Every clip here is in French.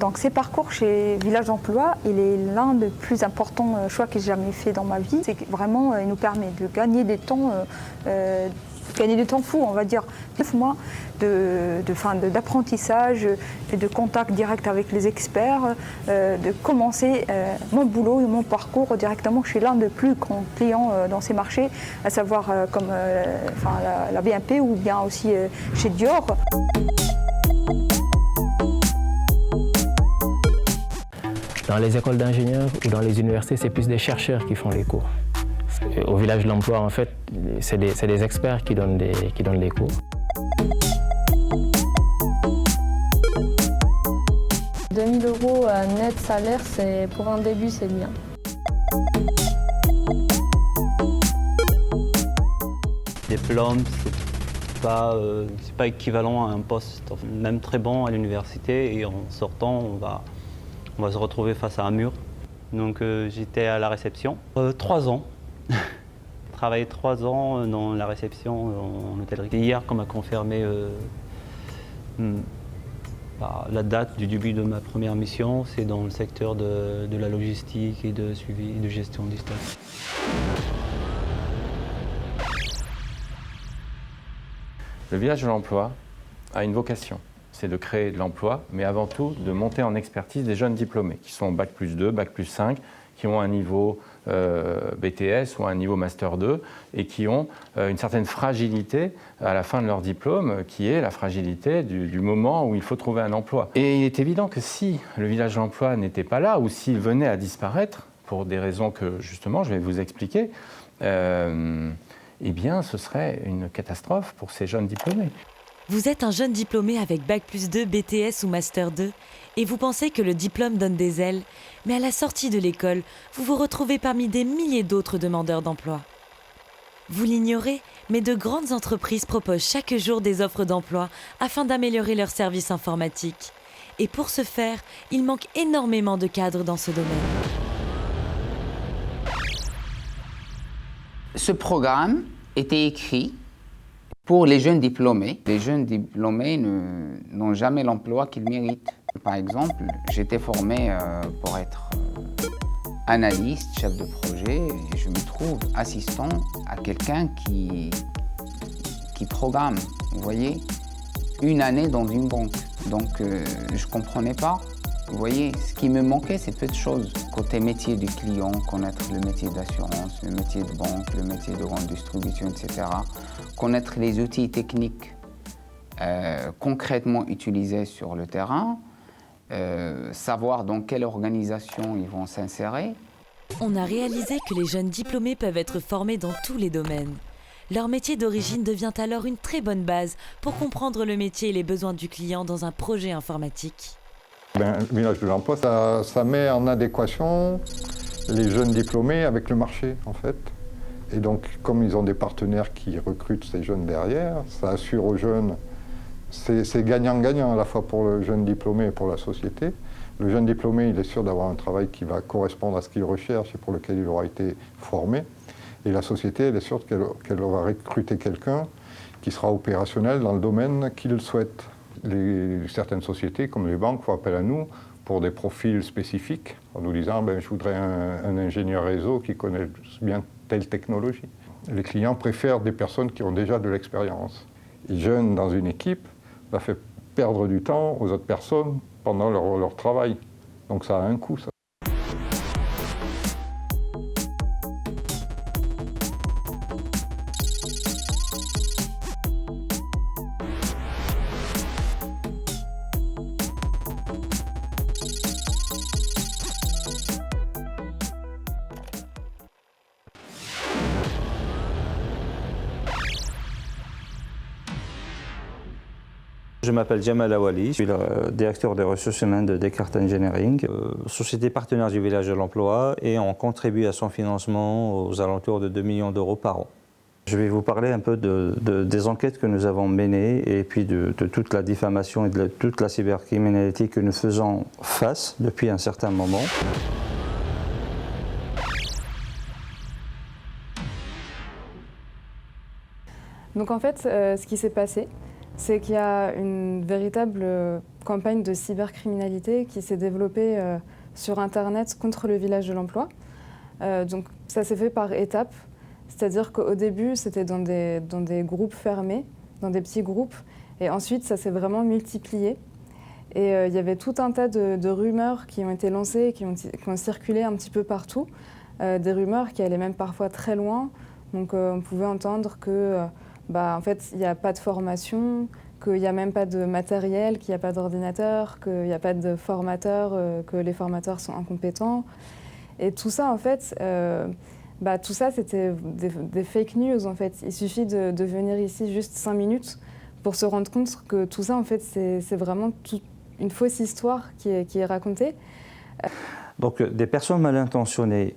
Donc ces parcours chez Village Emploi, il est l'un des plus importants choix que j'ai jamais fait dans ma vie. C'est que vraiment, il nous permet de gagner des temps fous, on va dire. 9 mois d'apprentissage et de contact direct avec les experts, de commencer mon boulot et mon parcours directement chez l'un des plus grands clients dans ces marchés, à savoir comme la BNP ou bien aussi chez Dior. Dans les écoles d'ingénieurs ou dans les universités, c'est plus des chercheurs qui font les cours. Au village de l'emploi, en fait, c'est des experts qui donnent les cours. « 2 000 € net salaire, pour un début, c'est bien. Diplôme, c'est pas équivalent à un poste, même très bon à l'université. Et en sortant, on va se retrouver face à un mur. Donc j'étais à la réception. 3 ans. Travaillé 3 ans dans la réception en hôtellerie. Et hier qu'on m'a confirmé la date du début de ma première mission, c'est dans le secteur de la logistique et de suivi et de gestion du staff. Le village de l'emploi a une vocation, c'est de créer de l'emploi, mais avant tout de monter en expertise des jeunes diplômés qui sont Bac+2, Bac+5, qui ont un niveau BTS ou un niveau Master 2 et qui ont une certaine fragilité à la fin de leur diplôme, qui est la fragilité du moment où il faut trouver un emploi. Et il est évident que si le village de l'emploi n'était pas là ou s'il venait à disparaître, pour des raisons que justement je vais vous expliquer, eh bien ce serait une catastrophe pour ces jeunes diplômés. Vous êtes un jeune diplômé avec Bac+2, BTS ou Master 2 et vous pensez que le diplôme donne des ailes, mais à la sortie de l'école, vous vous retrouvez parmi des milliers d'autres demandeurs d'emploi. Vous l'ignorez, mais de grandes entreprises proposent chaque jour des offres d'emploi afin d'améliorer leurs services informatiques. Et pour ce faire, il manque énormément de cadres dans ce domaine. Ce programme était écrit pour les jeunes diplômés. Les jeunes diplômés n'ont jamais l'emploi qu'ils méritent. Par exemple, j'étais formé pour être analyste, chef de projet, et je me trouve assistant à quelqu'un qui programme, vous voyez, une année dans une banque. Donc, je ne comprenais pas. Vous voyez, ce qui me manquait, c'est peu de choses. Côté métier du client, connaître le métier d'assurance, le métier de banque, le métier de grande distribution, etc. Connaître les outils techniques concrètement utilisés sur le terrain, savoir dans quelle organisation ils vont s'insérer. On a réalisé que les jeunes diplômés peuvent être formés dans tous les domaines. Leur métier d'origine devient alors une très bonne base pour comprendre le métier et les besoins du client dans un projet informatique. Le village de l'emploi, ça met en adéquation les jeunes diplômés avec le marché, en fait. Et donc, comme ils ont des partenaires qui recrutent ces jeunes derrière, ça assure aux jeunes, c'est gagnant-gagnant à la fois pour le jeune diplômé et pour la société. Le jeune diplômé, il est sûr d'avoir un travail qui va correspondre à ce qu'il recherche et pour lequel il aura été formé. Et la société, elle est sûre qu'elle va recruter quelqu'un qui sera opérationnel dans le domaine qu'il souhaite. Certaines sociétés, comme les banques, font appel à nous pour des profils spécifiques, en nous disant je voudrais un ingénieur réseau qui connaît bien telle technologie. Les clients préfèrent des personnes qui ont déjà de l'expérience. Et jeune dans une équipe, ça fait perdre du temps aux autres personnes pendant leur travail. Donc ça a un coût, ça. Je m'appelle Jamal Awali, je suis le directeur des ressources humaines de Descartes Engineering, société partenaire du village de l'emploi, et on contribue à son financement aux alentours de 2 millions d'euros par an. Je vais vous parler un peu des enquêtes que nous avons menées et puis de toute la diffamation et de toute la cybercriminalité que nous faisons face depuis un certain moment. Donc en fait, ce qui s'est passé, c'est qu'il y a une véritable campagne de cybercriminalité qui s'est développée sur Internet contre le village de l'emploi. Donc ça s'est fait par étapes, c'est-à-dire qu'au début c'était dans des groupes fermés, dans des petits groupes, et ensuite ça s'est vraiment multiplié. Et il y avait tout un tas de rumeurs qui ont été lancées, qui ont circulé un petit peu partout, des rumeurs qui allaient même parfois très loin. Donc on pouvait entendre que en fait il n'y a pas de formation, qu'il n'y a même pas de matériel, qu'il n'y a pas d'ordinateur, qu'il n'y a pas de formateurs, que les formateurs sont incompétents. Et tout ça en fait, tout ça c'était des fake news en fait. Il suffit de venir ici juste 5 minutes pour se rendre compte que tout ça en fait c'est vraiment une fausse histoire qui est racontée. Donc des personnes mal intentionnées,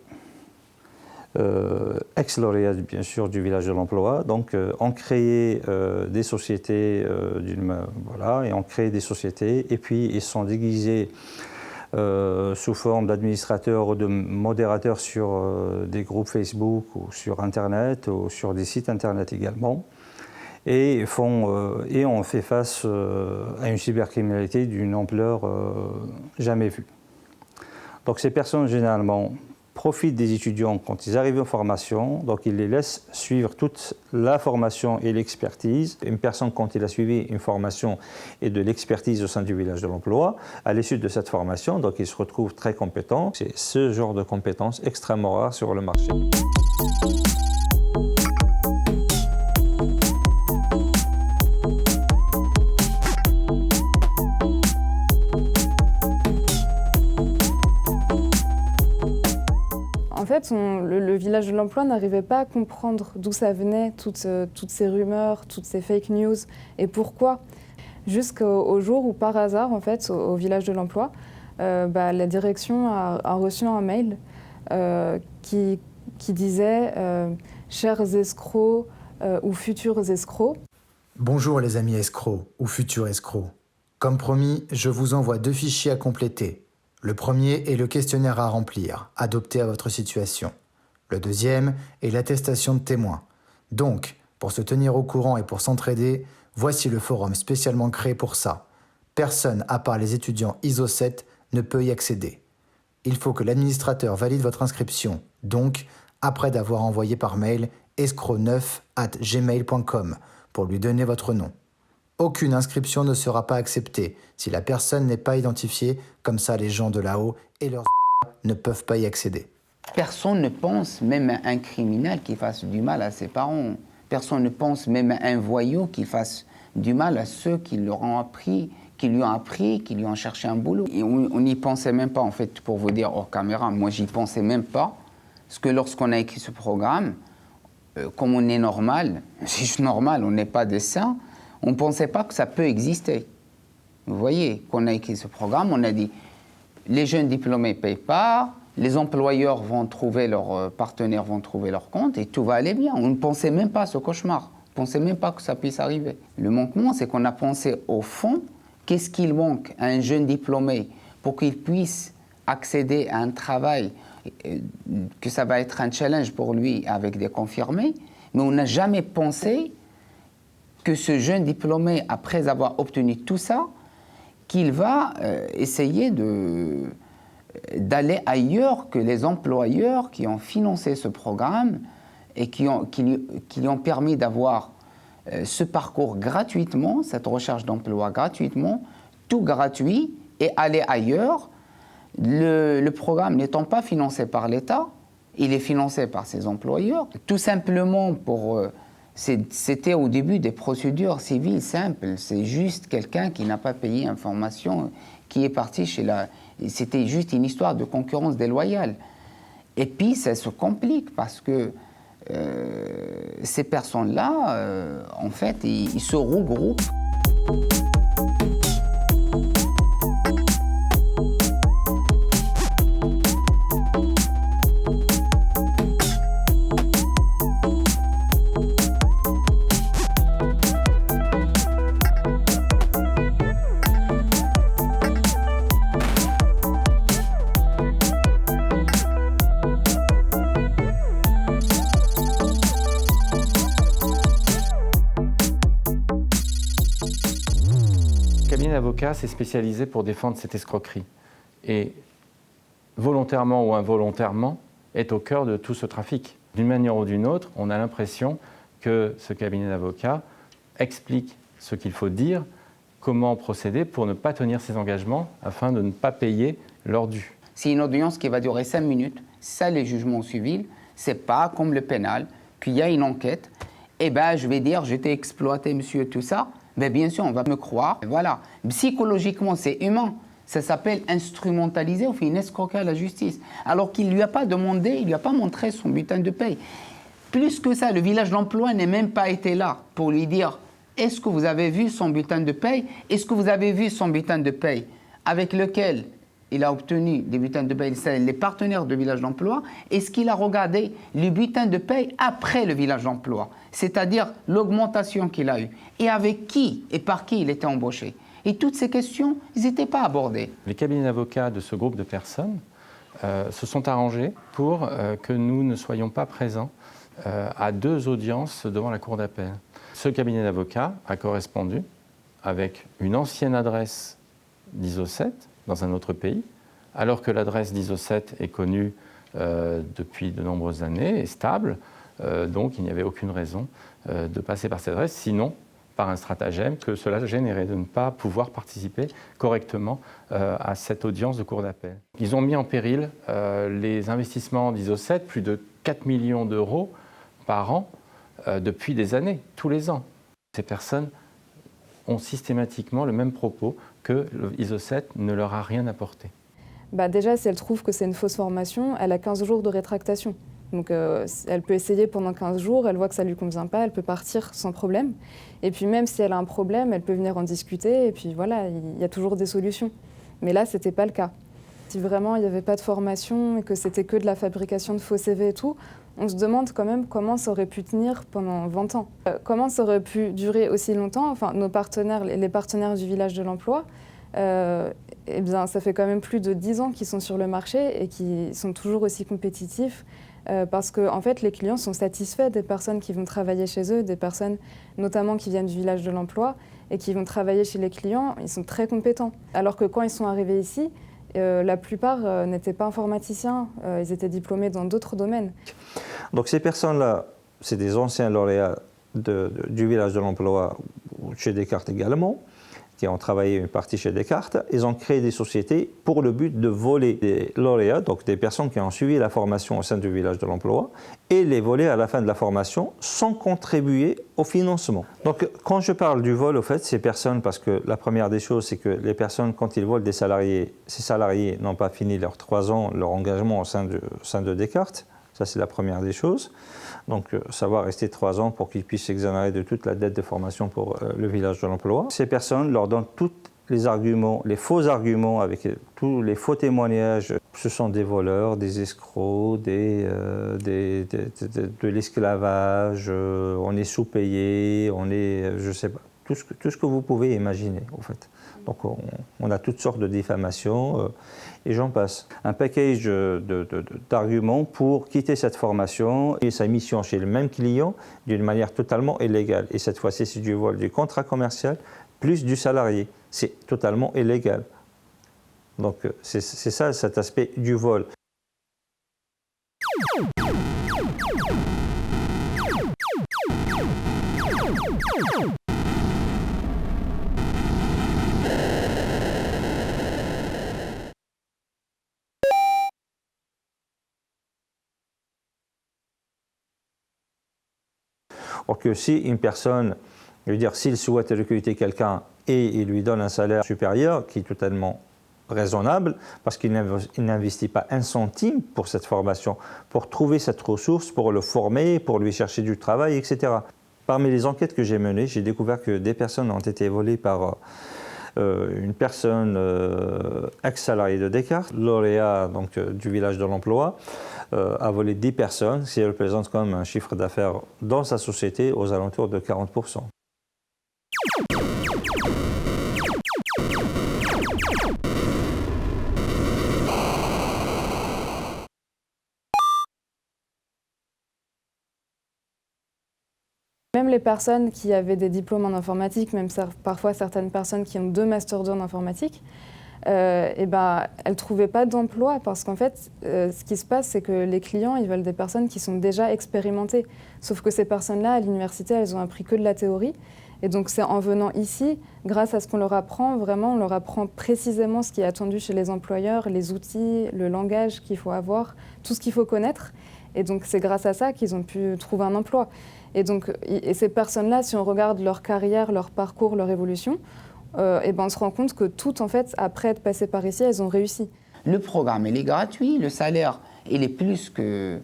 ex-lauréats bien sûr du village de l'emploi, donc ont créé des sociétés et ont créé des sociétés et puis ils sont déguisés sous forme d'administrateurs ou de modérateurs sur des groupes Facebook ou sur Internet ou sur des sites Internet également. Et on fait face à une cybercriminalité d'une ampleur jamais vue. Donc ces personnes, généralement, profitent des étudiants quand ils arrivent en formation, donc ils les laissent suivre toute la formation et l'expertise. Une personne, quand il a suivi une formation et de l'expertise au sein du village de l'emploi, à l'issue de cette formation, donc il se retrouve très compétent. C'est ce genre de compétences extrêmement rares sur le marché. En fait, le village de l'emploi n'arrivait pas à comprendre d'où ça venait, toutes ces rumeurs, toutes ces fake news, et pourquoi. Jusqu'au jour où, par hasard, en fait, au village de l'emploi, la direction a reçu un mail qui disait « Chers escrocs ou futurs escrocs ». Bonjour les amis escrocs ou futurs escrocs. Comme promis, je vous envoie 2 fichiers à compléter. Le premier est le questionnaire à remplir, adapté à votre situation. Le deuxième est l'attestation de témoin. Donc, pour se tenir au courant et pour s'entraider, voici le forum spécialement créé pour ça. Personne, à part les étudiants ISO 7, ne peut y accéder. Il faut que l'administrateur valide votre inscription, donc, après d'avoir envoyé par mail escroc9@gmail.com pour lui donner votre nom. Aucune inscription ne sera pas acceptée si la personne n'est pas identifiée, comme ça les gens de là-haut et leurs ne peuvent pas y accéder. Personne ne pense, même à un criminel, qui fasse du mal à ses parents. Personne ne pense même à un voyou qui fasse du mal à ceux qui lui ont appris, qui lui ont cherché un boulot. Et on n'y pensait même pas, en fait, pour vous dire hors caméra. Moi, j'y pensais même pas. Parce que lorsqu'on a écrit ce programme, comme on est normal, c'est juste normal, on n'est pas des saints, on ne pensait pas que ça peut exister. Vous voyez, qu'on a écrit ce programme, on a dit les jeunes diplômés ne payent pas, les employeurs vont trouver leurs partenaires, vont trouver leur compte et tout va aller bien. On ne pensait même pas à ce cauchemar. On ne pensait même pas que ça puisse arriver. Le manquement, c'est qu'on a pensé au fond, qu'est-ce qu'il manque à un jeune diplômé pour qu'il puisse accéder à un travail, que ça va être un challenge pour lui avec des confirmés, mais on n'a jamais pensé que ce jeune diplômé, après avoir obtenu tout ça, qu'il va essayer d'aller ailleurs que les employeurs qui ont financé ce programme et qui lui ont permis d'avoir ce parcours gratuitement, cette recherche d'emploi gratuitement, tout gratuit, et aller ailleurs. Le programme n'étant pas financé par l'État, il est financé par ses employeurs, tout simplement pour... C'était au début des procédures civiles simples. C'est juste quelqu'un qui n'a pas payé une formation, qui est parti chez la... C'était juste une histoire de concurrence déloyale. Et puis, ça se complique parce que ces personnes-là, en fait, ils se regroupent. d'avocat s'est spécialisé pour défendre cette escroquerie. Et volontairement ou involontairement, est au cœur de tout ce trafic. D'une manière ou d'une autre, on a l'impression que ce cabinet d'avocats explique ce qu'il faut dire, comment procéder pour ne pas tenir ses engagements afin de ne pas payer leur dû. C'est une audience qui va durer 5 minutes. Ça, les jugements civils, c'est pas comme le pénal, qu'il y a une enquête. Eh bien, je vais dire, j'étais exploité, monsieur, tout ça. Mais bien sûr, on va me croire. Voilà. Psychologiquement, c'est humain. Ça s'appelle instrumentaliser, on fait une escroquerie à la justice. Alors qu'il ne lui a pas demandé, il ne lui a pas montré son bulletin de paye. Plus que ça, le village d'emploi n'est même pas été là pour lui dire « Est-ce que vous avez vu son bulletin de paye? Est-ce que vous avez vu son bulletin de paye avec lequel il a obtenu des bulletins de paye, les partenaires de village d'emploi? Est-ce qu'il a regardé les bulletins de paye après le village d'emploi, c'est-à-dire l'augmentation qu'il a eue, et avec qui et par qui il était embauché? Et toutes ces questions, ils n'étaient pas abordées. Les cabinets d'avocats de ce groupe de personnes se sont arrangés pour que nous ne soyons pas présents à 2 audiences devant la cour d'appel. Ce cabinet d'avocats a correspondu avec une ancienne adresse d'ISO 7 dans un autre pays, alors que l'adresse d'ISO 7 est connue depuis de nombreuses années et stable, donc il n'y avait aucune raison de passer par cette adresse, sinon par un stratagème que cela générait de ne pas pouvoir participer correctement à cette audience de cour d'appel. Ils ont mis en péril les investissements d'ISO 7, plus de 4 millions d'euros par an depuis des années, tous les ans. Ces personnes ont systématiquement le même propos que l'ISO 7 ne leur a rien apporté. Déjà, si elle trouve que c'est une fausse formation, elle a 15 jours de rétractation. Donc elle peut essayer pendant 15 jours, elle voit que ça ne lui convient pas, elle peut partir sans problème. Et puis même si elle a un problème, elle peut venir en discuter et puis voilà, il y a toujours des solutions. Mais là, ce n'était pas le cas. Si vraiment il n'y avait pas de formation et que c'était que de la fabrication de faux CV et tout, on se demande quand même comment ça aurait pu tenir pendant 20 ans. Comment ça aurait pu durer aussi longtemps? Enfin, nos partenaires, les partenaires du village de l'emploi, eh bien, ça fait quand même plus de 10 ans qu'ils sont sur le marché et qui sont toujours aussi compétitifs. Parce que en fait, les clients sont satisfaits des personnes qui vont travailler chez eux, des personnes notamment qui viennent du village de l'emploi et qui vont travailler chez les clients, ils sont très compétents. Alors que quand ils sont arrivés ici, la plupart n'étaient pas informaticiens, ils étaient diplômés dans d'autres domaines. Donc ces personnes-là, c'est des anciens lauréats du village de l'emploi, chez Descartes également, qui ont travaillé une partie chez Descartes. Ils ont créé des sociétés pour le but de voler des lauréats, donc des personnes qui ont suivi la formation au sein du village de l'emploi, et les voler à la fin de la formation sans contribuer au financement. Donc quand je parle du vol, au fait, ces personnes, parce que la première des choses, c'est que les personnes, quand ils volent des salariés, ces salariés n'ont pas fini leurs 3 ans, leur engagement au sein de Descartes. Ça, c'est la première des choses. Donc, ça va rester 3 ans pour qu'ils puissent s'exonérer de toute la dette de formation pour le village de l'emploi. Ces personnes leur donnent tous les arguments, les faux arguments, avec tous les faux témoignages. Ce sont des voleurs, des escrocs, de l'esclavage, on est sous-payé, on est, je sais pas, tout ce que vous pouvez imaginer, en fait. Donc, on a toutes sortes de diffamations. Et j'en passe. Un package d'arguments pour quitter cette formation et sa mission chez le même client d'une manière totalement illégale. Et cette fois-ci, c'est du vol du contrat commercial plus du salarié. C'est totalement illégal. Donc c'est ça, cet aspect du vol. Or que si une personne, je veux dire, s'il souhaite recruter quelqu'un et il lui donne un salaire supérieur qui est totalement raisonnable, parce qu'il n'investit pas un centime pour cette formation, pour trouver cette ressource, pour le former, pour lui chercher du travail, etc. Parmi les enquêtes que j'ai menées, j'ai découvert que des personnes ont été volées par une personne ex-salariée de Descartes, lauréat donc, du village de l'emploi, a volé 10 personnes, ce qui représente quand même un chiffre d'affaires dans sa société aux alentours de 40%. Même les personnes qui avaient des diplômes en informatique, même parfois certaines personnes qui ont 2 Master 2 en informatique, elles ne trouvaient pas d'emploi parce qu'en fait, ce qui se passe, c'est que les clients, ils veulent des personnes qui sont déjà expérimentées. Sauf que ces personnes-là, à l'université, elles ont appris que de la théorie. Et donc, c'est en venant ici, grâce à ce qu'on leur apprend, vraiment, on leur apprend précisément ce qui est attendu chez les employeurs, les outils, le langage qu'il faut avoir, tout ce qu'il faut connaître. Et donc, c'est grâce à ça qu'ils ont pu trouver un emploi. Et donc, ces personnes-là, si on regarde leur carrière, leur parcours, leur évolution, on se rend compte que toutes, en fait, après être passées par ici, elles ont réussi. Le programme, il est gratuit, le salaire, il est plus que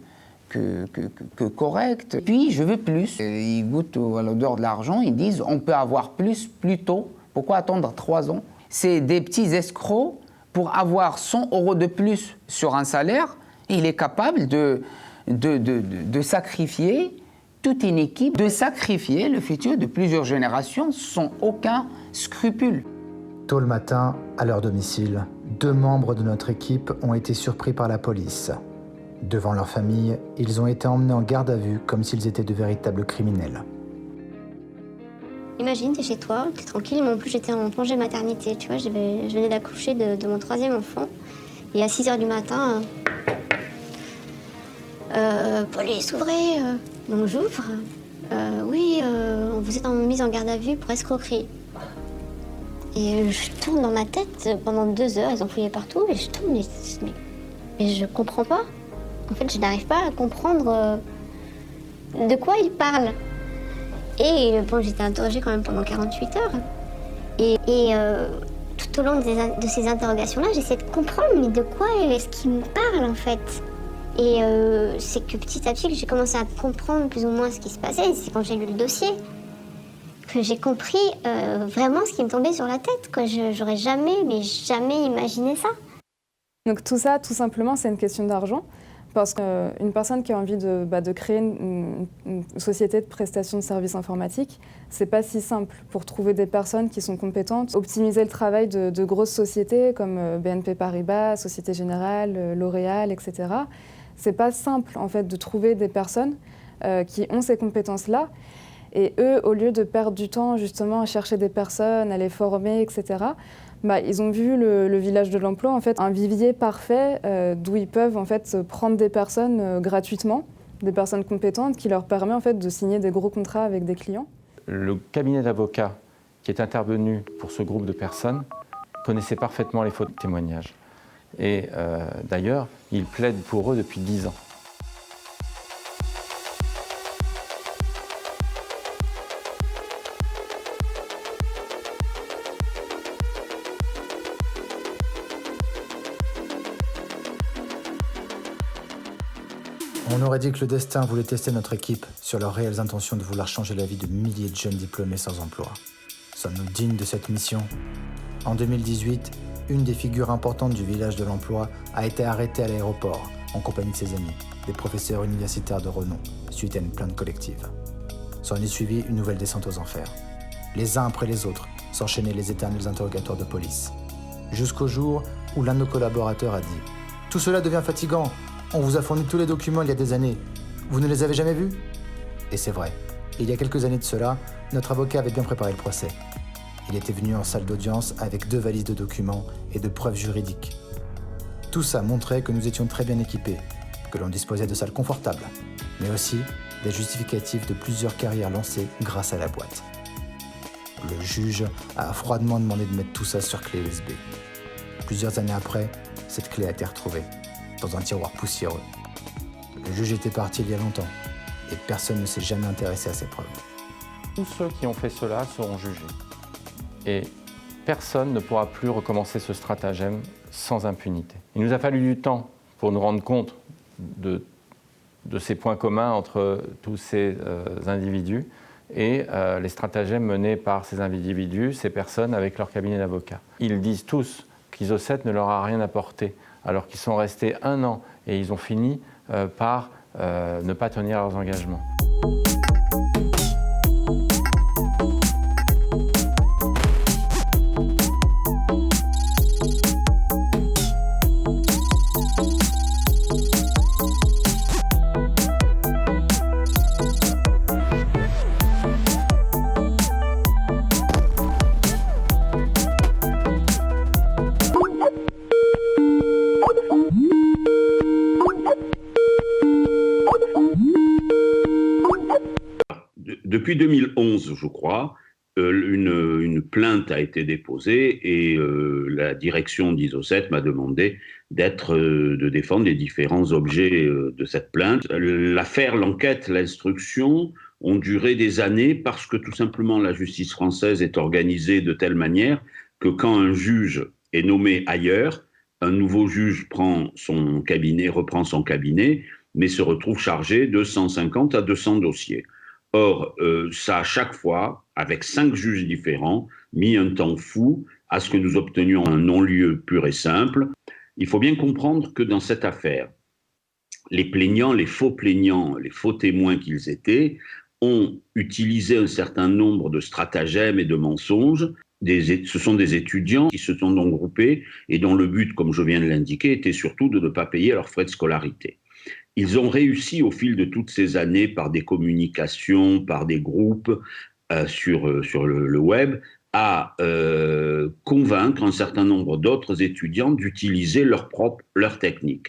correct. Puis, je veux plus. Ils goûtent à l'odeur de l'argent, ils disent on peut avoir plus tôt. Pourquoi attendre 3 ans? C'est des petits escrocs pour avoir 100 € de plus sur un salaire. Il est capable de sacrifier toute une équipe, de sacrifier le futur de plusieurs générations sans aucun scrupule. Tôt le matin, à leur domicile, 2 membres de notre équipe ont été surpris par la police. Devant leur famille, ils ont été emmenés en garde à vue comme s'ils étaient de véritables criminels. Imagine, t'es chez toi, t'es tranquille, mais en plus j'étais en congé maternité, tu vois, je venais d'accoucher de mon 3e enfant. Et à 6h du matin, police, ouvrez. Donc j'ouvre. Oui, vous êtes mise en garde à vue pour escroquerie. Et je tourne dans ma tête pendant 2 heures, ils ont fouillé partout, et je tourne, mais je comprends pas. En fait, je n'arrive pas à comprendre de quoi ils parlent. Et bon, j'étais interrogée quand même pendant 48 heures. Et tout au long de ces interrogations-là, j'essaie de comprendre, mais de quoi est-ce qu'ils me parlent en fait? Et c'est que petit à petit que j'ai commencé à comprendre plus ou moins ce qui se passait. C'est quand j'ai lu le dossier que j'ai compris vraiment ce qui me tombait sur la tête. Que j'aurais jamais imaginé ça. Donc tout ça, tout simplement, c'est une question d'argent. Parce qu'une personne qui a envie de créer une société de prestation de services informatiques, c'est pas si simple pour trouver des personnes qui sont compétentes, optimiser le travail de grosses sociétés comme BNP Paribas, Société Générale, L'Oréal, etc. C'est pas simple en fait de trouver des personnes qui ont ces compétences-là. Et eux, au lieu de perdre du temps justement à chercher des personnes, à les former, etc., ils ont vu le village de l'emploi, en fait, un vivier parfait d'où ils peuvent en fait prendre des personnes gratuitement, des personnes compétentes, qui leur permet en fait de signer des gros contrats avec des clients. Le cabinet d'avocats qui est intervenu pour ce groupe de personnes connaissait parfaitement les faux témoignages. Et d'ailleurs, il plaide pour eux depuis 10 ans. On aurait dit que le destin voulait tester notre équipe sur leurs réelles intentions de vouloir changer la vie de milliers de jeunes diplômés sans emploi. Sommes-nous dignes de cette mission? En 2018, une des figures importantes du village de l'emploi a été arrêtée à l'aéroport en compagnie de ses amis, des professeurs universitaires de renom, suite à une plainte collective. S'en est suivi une nouvelle descente aux enfers. Les uns après les autres s'enchaînaient les éternels interrogatoires de police. Jusqu'au jour où l'un de nos collaborateurs a dit « Tout cela devient fatigant. On vous a fourni tous les documents il y a des années. Vous ne les avez jamais vus ?» Et c'est vrai. Il y a quelques années de cela, notre avocat avait bien préparé le procès. Il était venu en salle d'audience avec 2 valises de documents et de preuves juridiques. Tout ça montrait que nous étions très bien équipés, que l'on disposait de salles confortables, mais aussi des justificatifs de plusieurs carrières lancées grâce à la boîte. Le juge a froidement demandé de mettre tout ça sur clé USB. Plusieurs années après, cette clé a été retrouvée dans un tiroir poussiéreux. Le juge était parti il y a longtemps et personne ne s'est jamais intéressé à ces preuves. Tous ceux qui ont fait cela seront jugés. Et personne ne pourra plus recommencer ce stratagème sans impunité. Il nous a fallu du temps pour nous rendre compte de ces points communs entre tous ces individus et les stratagèmes menés par ces individus, ces personnes avec leur cabinet d'avocats. Ils disent tous qu'Iso7 ne leur a rien apporté, alors qu'ils sont restés 1 an et ils ont fini par ne pas tenir leurs engagements. depuis 2011, je crois, une plainte a été déposée et la direction d'ISO7 m'a demandé de défendre les différents objets de cette plainte. L'affaire, l'enquête, l'instruction ont duré des années parce que tout simplement la justice française est organisée de telle manière que quand un juge est nommé ailleurs, un nouveau juge reprend son cabinet, mais se retrouve chargé de 150 à 200 dossiers. Or, ça a chaque fois, avec 5 juges différents, mis un temps fou à ce que nous obtenions un non-lieu pur et simple. Il faut bien comprendre que dans cette affaire, les plaignants, les faux témoins qu'ils étaient, ont utilisé un certain nombre de stratagèmes et de mensonges. Ce sont des étudiants qui se sont donc groupés et dont le but, comme je viens de l'indiquer, était surtout de ne pas payer leurs frais de scolarité. Ils ont réussi au fil de toutes ces années, par des communications, par des groupes sur le web, à convaincre un certain nombre d'autres étudiants d'utiliser leur technique.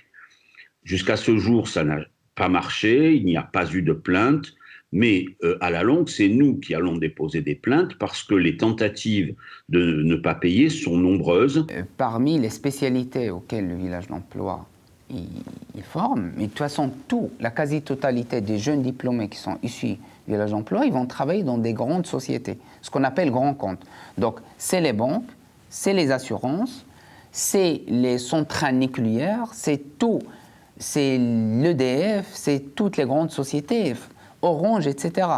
Jusqu'à ce jour, ça n'a pas marché, il n'y a pas eu de plainte, mais à la longue, c'est nous qui allons déposer des plaintes parce que les tentatives de ne pas payer sont nombreuses. Parmi les spécialités auxquelles le village d'emploi il forme, mais de toute façon, la quasi-totalité des jeunes diplômés qui sont issus du village d'emploi, ils vont travailler dans des grandes sociétés, ce qu'on appelle grands comptes. Donc, c'est les banques, c'est les assurances, c'est les centrales nucléaires, c'est l'EDF, c'est toutes les grandes sociétés, Orange, etc.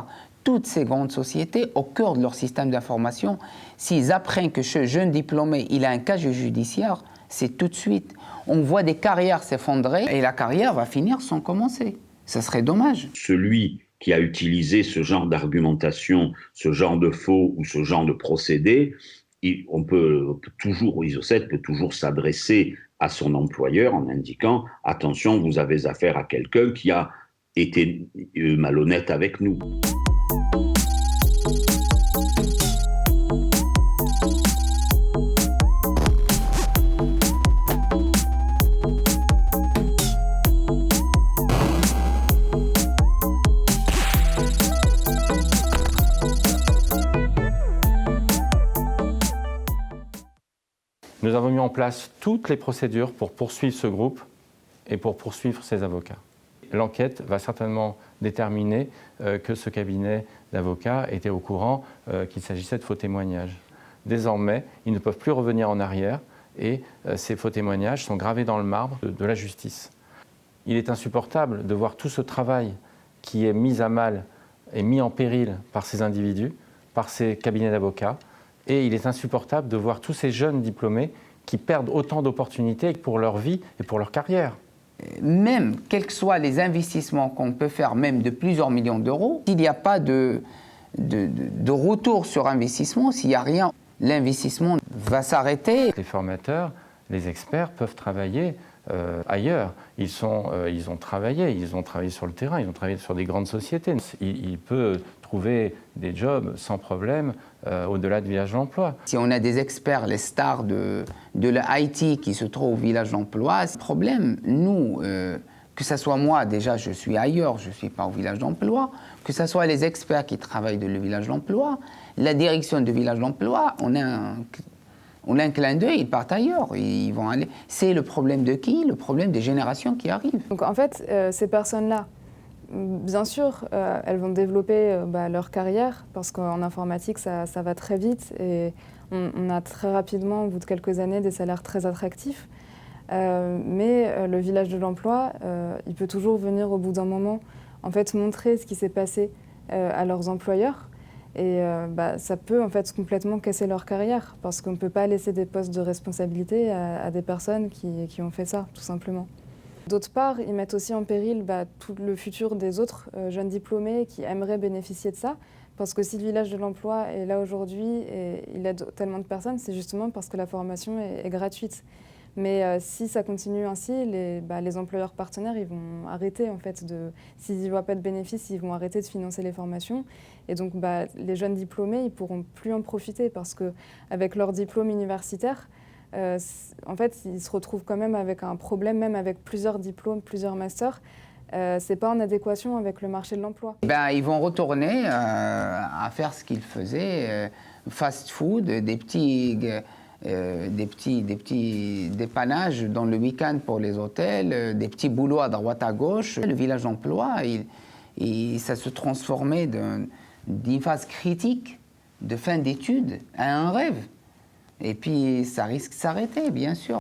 Toutes ces grandes sociétés, au cœur de leur système d'information, s'ils apprennent que ce jeune diplômé, il a un casier judiciaire, c'est tout de suite. On voit des carrières s'effondrer et la carrière va finir sans commencer. Ça serait dommage. Celui qui a utilisé ce genre d'argumentation, ce genre de faux ou ce genre de procédé, ISO7 peut toujours s'adresser à son employeur en indiquant « Attention, vous avez affaire à quelqu'un qui a été malhonnête avec nous ». Nous avons mis en place toutes les procédures pour poursuivre ce groupe et pour poursuivre ces avocats. L'enquête va certainement déterminer que ce cabinet d'avocats était au courant qu'il s'agissait de faux témoignages. Désormais, ils ne peuvent plus revenir en arrière et ces faux témoignages sont gravés dans le marbre de la justice. Il est insupportable de voir tout ce travail qui est mis à mal et mis en péril par ces individus, par ces cabinets d'avocats. Et il est insupportable de voir tous ces jeunes diplômés qui perdent autant d'opportunités pour leur vie et pour leur carrière. Même, quels que soient les investissements qu'on peut faire, même de plusieurs millions d'euros, s'il n'y a pas de retour sur investissement, s'il n'y a rien, l'investissement va s'arrêter. Les formateurs, les experts peuvent travailler ailleurs. Ils ont travaillé sur le terrain, ils ont travaillé sur des grandes sociétés. Il peut trouver des jobs sans problème au-delà du village d'emploi. Si on a des experts, les stars de la IT qui se trouvent au village d'emploi, c'est un problème. Nous, que ce soit moi, déjà je suis ailleurs, je ne suis pas au village d'emploi, que ce soit les experts qui travaillent dans le village d'emploi, la direction du village d'emploi, on a un clin d'œil, ils partent ailleurs, ils vont aller. C'est le problème de qui? Le problème des générations qui arrivent. Donc en fait, ces personnes-là, bien sûr, elles vont développer leur carrière, parce qu'en informatique, ça va très vite et on a très rapidement, au bout de quelques années, des salaires très attractifs. Mais le village de l'emploi, il peut toujours venir au bout d'un moment, en fait, montrer ce qui s'est passé à leurs employeurs. Et ça peut en fait complètement casser leur carrière, parce qu'on ne peut pas laisser des postes de responsabilité à des personnes qui ont fait ça, tout simplement. D'autre part, ils mettent aussi en péril tout le futur des autres jeunes diplômés qui aimeraient bénéficier de ça, parce que si le village de l'emploi est là aujourd'hui et il aide tellement de personnes, c'est justement parce que la formation est gratuite. Mais si ça continue ainsi, les employeurs partenaires, ils vont arrêter en fait s'ils ne voient pas de bénéfices, ils vont arrêter de financer les formations. Et donc les jeunes diplômés, ils ne pourront plus en profiter, parce qu'avec leur diplôme universitaire, en fait, ils se retrouvent quand même avec un problème, même avec plusieurs diplômes, plusieurs masters. c'est pas en adéquation avec le marché de l'emploi. Ben, ils vont retourner à faire ce qu'ils faisaient, fast-food, des petits dépannages dans le week-end pour les hôtels, des petits boulots à droite à gauche. Le village d'emploi, ça se transformait d'une phase critique de fin d'études à un rêve. Et puis ça risque de s'arrêter, bien sûr.